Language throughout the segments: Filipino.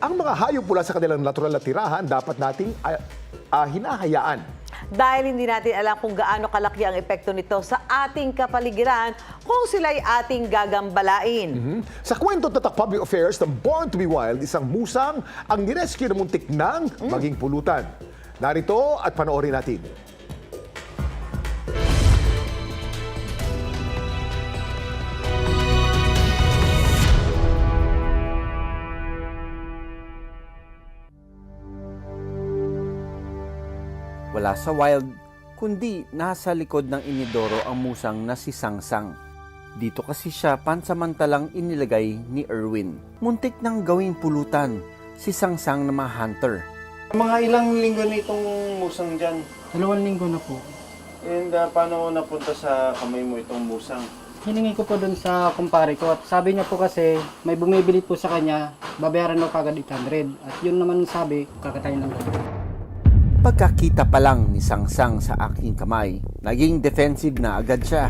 ang mga hayop mula sa kanilang natural na tirahan dapat nating hinahayaan. Dahil hindi natin alam kung gaano kalaki ang epekto nito sa ating kapaligiran kung sila'y ating gagambalain. Sa kwento tatak Public Affairs ng Born to be Wild, isang musang ang nirescue na muntik nang maging pulutan. Narito at panoorin natin. Wala sa wild, kundi nasa likod ng inidoro ang musang na si Sangsang. Dito kasi siya pansamantalang inilagay ni Erwin. Muntik nang gawing pulutan si Sangsang na mga hunter. Mga ilang linggo na itong musang dyan? 2 linggo na po. And paano napunta sa kamay mo itong musang? Hiningi ko po dun sa kumpare ko at sabi niya po kasi may bumibili po sa kanya, babayaran daw kagad 800. At yun naman sabi, kakatayin lang daw. Pagkakita pa lang ni Sangsang sa aking kamay, naging defensive na agad siya.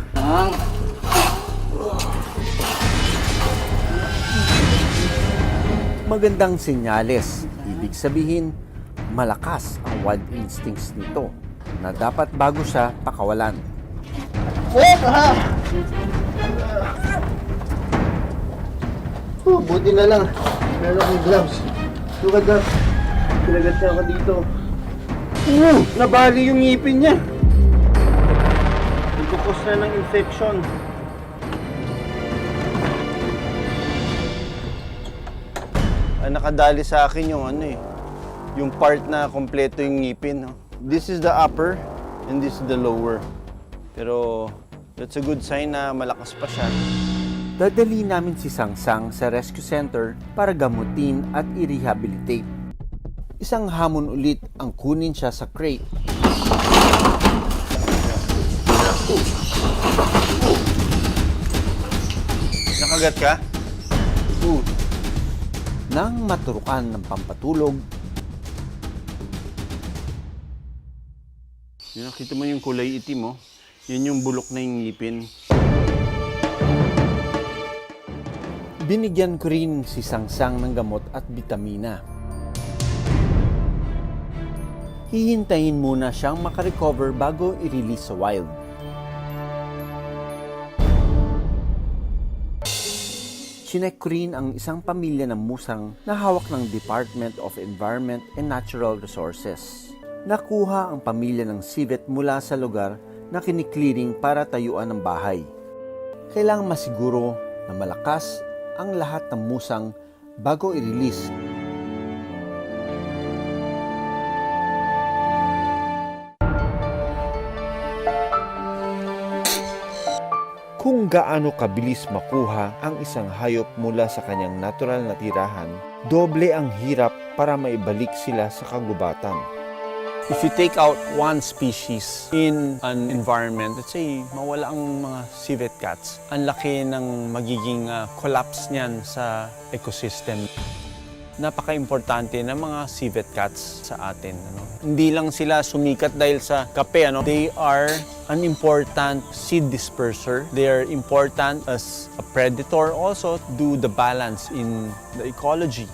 Magandang senyales, ibig sabihin, malakas ang wild instincts nito na dapat bago siya pakawalan. Buti na lang. Meron akong gloves. Look at that. Pinagat na ako dito. Nabali yung ngipin niya. Nagkukos na ng infection. Nakadali sa akin yung yung part na kompleto yung ngipin. No? This is the upper and this is the lower. Pero that's a good sign na malakas pa siya. Dadali namin si Sangsang sa rescue center para gamutin at i-rehabilitate. Isang hamon ulit ang kunin siya sa crate. Nakagat ka? Nang maturukan ng pampatulog, Yun, nakita mo yung kulay itim, oh. Yun yung bulok na yung ngipin. binigyan ko rin si Sangsang ng gamot at bitamina. Hihintayin muna siyang makarecover bago i-release sa wild. Chinek ko rin ang isang pamilya ng musang na hawak ng Department of Environment and Natural Resources. Nakuha ang pamilya ng civet mula sa lugar na kiniklearing para tayuan ng bahay. Kailangang masiguro na malakas ang lahat ng musang bago i-release. Kung gaano kabilis makuha ang isang hayop mula sa kanyang natural na tirahan, doble ang hirap para maibalik sila sa kagubatan. If you take out one species in an environment, let's say mawala ang mga civet cats, ang laki ng magiging collapse niyan sa ecosystem. Napaka-importante ng mga civet cats sa atin. Hindi lang sila sumikat dahil sa kape. They are an important seed disperser. They are important as a predator, also do the balance in the ecology.